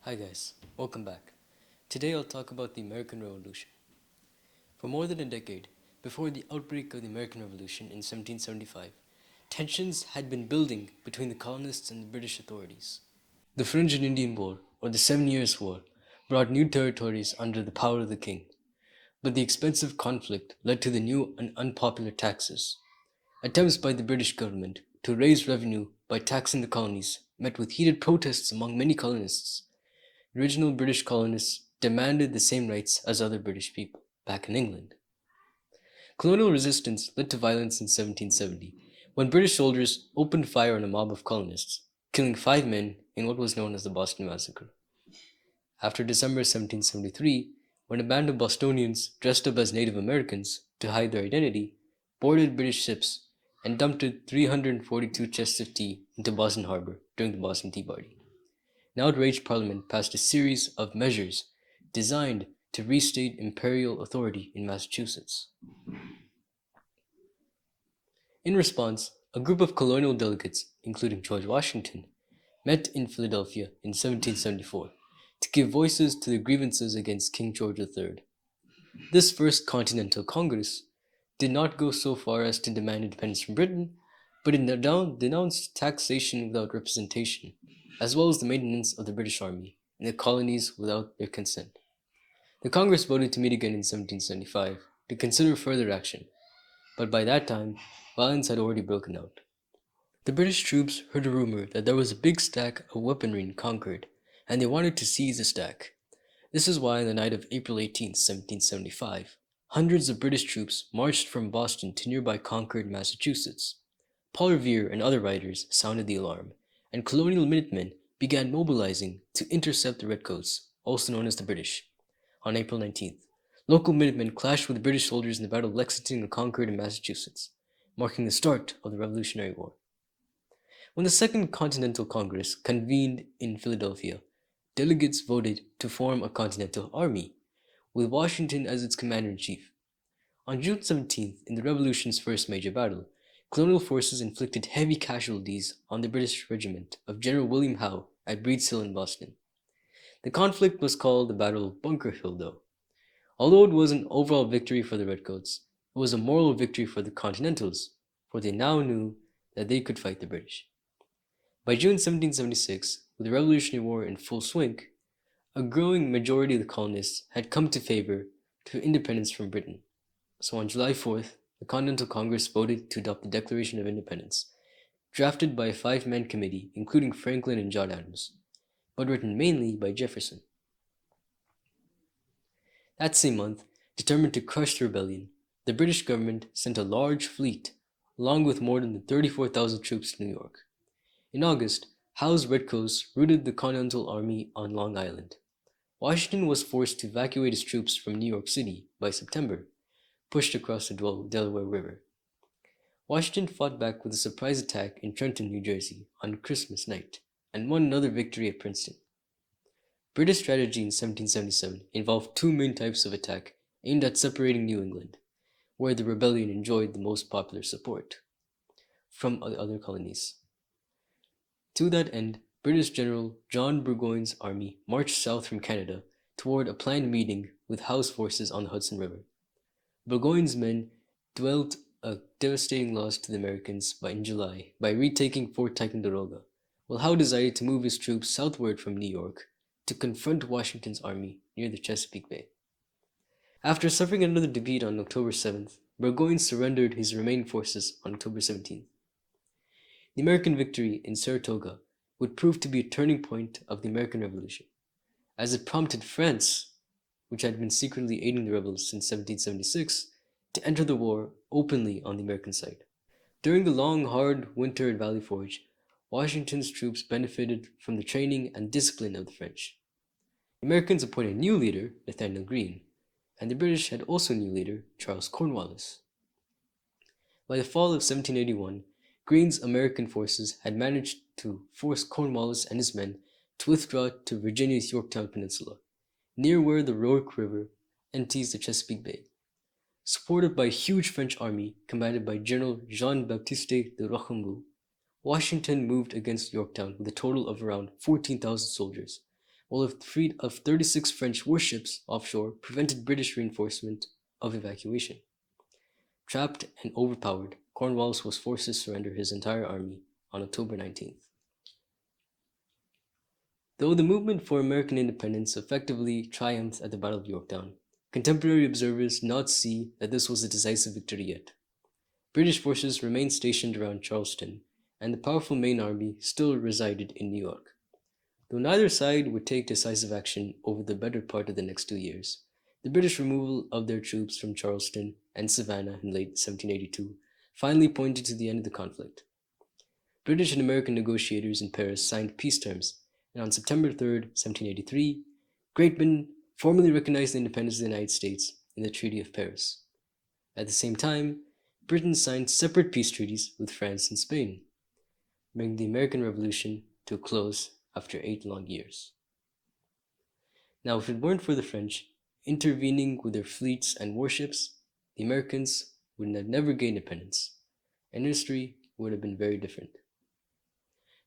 Hi guys, welcome back. Today I'll talk about the American Revolution. For more than a decade, before the outbreak of the American Revolution in 1775, tensions had been building between the colonists and the British authorities. The French and Indian War, or the Seven Years' War, brought new territories under the power of the king, but the expensive conflict led to the new and unpopular taxes. Attempts by the British government to raise revenue by taxing the colonies met with heated protests among many colonists. Original British colonists demanded the same rights as other British people back in England. Colonial resistance led to violence in 1770 when British soldiers opened fire on a mob of colonists, killing 5 men in what was known as the Boston Massacre. After December 1773, when a band of Bostonians dressed up as Native Americans to hide their identity boarded British ships and dumped 342 chests of tea into Boston Harbor during the Boston Tea Party. An outraged Parliament passed a series of measures designed to restate imperial authority in Massachusetts. In response, a group of colonial delegates, including George Washington, met in Philadelphia in 1774 to give voices to the grievances against King George III. This First Continental Congress did not go so far as to demand independence from Britain, but it denounced taxation without representation, as well as the maintenance of the British Army in the colonies without their consent. The Congress voted to meet again in 1775 to consider further action, but by that time, violence had already broken out. The British troops heard a rumor that there was a big stack of weaponry in Concord, and they wanted to seize the stack. This is why on the night of April 18, 1775, hundreds of British troops marched from Boston to nearby Concord, Massachusetts. Paul Revere and other writers sounded the alarm, and colonial Minutemen began mobilizing to intercept the Redcoats, also known as the British. On April 19th, local Minutemen clashed with the British soldiers in the Battle of Lexington and Concord in Massachusetts, marking the start of the Revolutionary War. When the Second Continental Congress convened in Philadelphia, delegates voted to form a Continental Army, with Washington as its commander-in-chief. On June 17th, in the Revolution's first major battle, colonial forces inflicted heavy casualties on the British regiment of General William Howe at Breed's Hill in Boston. The conflict was called the Battle of Bunker Hill, though. Although it was an overall victory for the Redcoats, it was a moral victory for the Continentals, for they now knew that they could fight the British. By June 1776, with the Revolutionary War in full swing, a growing majority of the colonists had come to favor to independence from Britain. So on July 4th, the Continental Congress voted to adopt the Declaration of Independence, drafted by a 5-man committee including Franklin and John Adams, but written mainly by Jefferson. That same month, determined to crush the rebellion, the British government sent a large fleet, along with more than 34,000 troops to New York. In August, Howe's Redcoats routed the Continental Army on Long Island. Washington was forced to evacuate his troops from New York City by September, pushed across the Delaware River. Washington fought back with a surprise attack in Trenton, New Jersey on Christmas night, and won another victory at Princeton. British strategy in 1777 involved two main types of attack aimed at separating New England, where the rebellion enjoyed the most popular support, from the other colonies. To that end, British General John Burgoyne's army marched south from Canada toward a planned meeting with Howe's forces on the Hudson River. Burgoyne's men dealt a devastating loss to the Americans in July by retaking Fort Ticonderoga, while Howe decided to move his troops southward from New York to confront Washington's army near the Chesapeake Bay. After suffering another defeat on October 7th, Burgoyne surrendered his remaining forces on October 17th. The American victory in Saratoga would prove to be a turning point of the American Revolution, as it prompted France, which had been secretly aiding the rebels since 1776, to enter the war openly on the American side. During the long, hard winter at Valley Forge, Washington's troops benefited from the training and discipline of the French. The Americans appointed a new leader, Nathanael Greene, and the British had also a new leader, Charles Cornwallis. By the fall of 1781, Greene's American forces had managed to force Cornwallis and his men to withdraw to Virginia's Yorktown Peninsula, near where the Rourke River empties the Chesapeake Bay. Supported by a huge French army commanded by General Jean-Baptiste de Rochambeau, Washington moved against Yorktown with a total of around 14,000 soldiers, while a fleet of 36 French warships offshore prevented British reinforcement of evacuation. Trapped and overpowered, Cornwallis was forced to surrender his entire army on October 19th. Though the movement for American independence effectively triumphed at the Battle of Yorktown, contemporary observers do not see that this was a decisive victory yet. British forces remained stationed around Charleston, and the powerful main army still resided in New York. Though neither side would take decisive action over the better part of the next 2 years, the British removal of their troops from Charleston and Savannah in late 1782 finally pointed to the end of the conflict. British and American negotiators in Paris signed peace terms, and on September 3, 1783, Great Britain formally recognized the independence of the United States in the Treaty of Paris. At the same time, Britain signed separate peace treaties with France and Spain, bringing the American Revolution to a close after 8 long years. Now, if it weren't for the French intervening with their fleets and warships, the Americans would have never gained independence, and history would have been very different.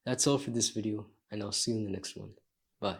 That's all for this video, and I'll see you in the next one. Bye.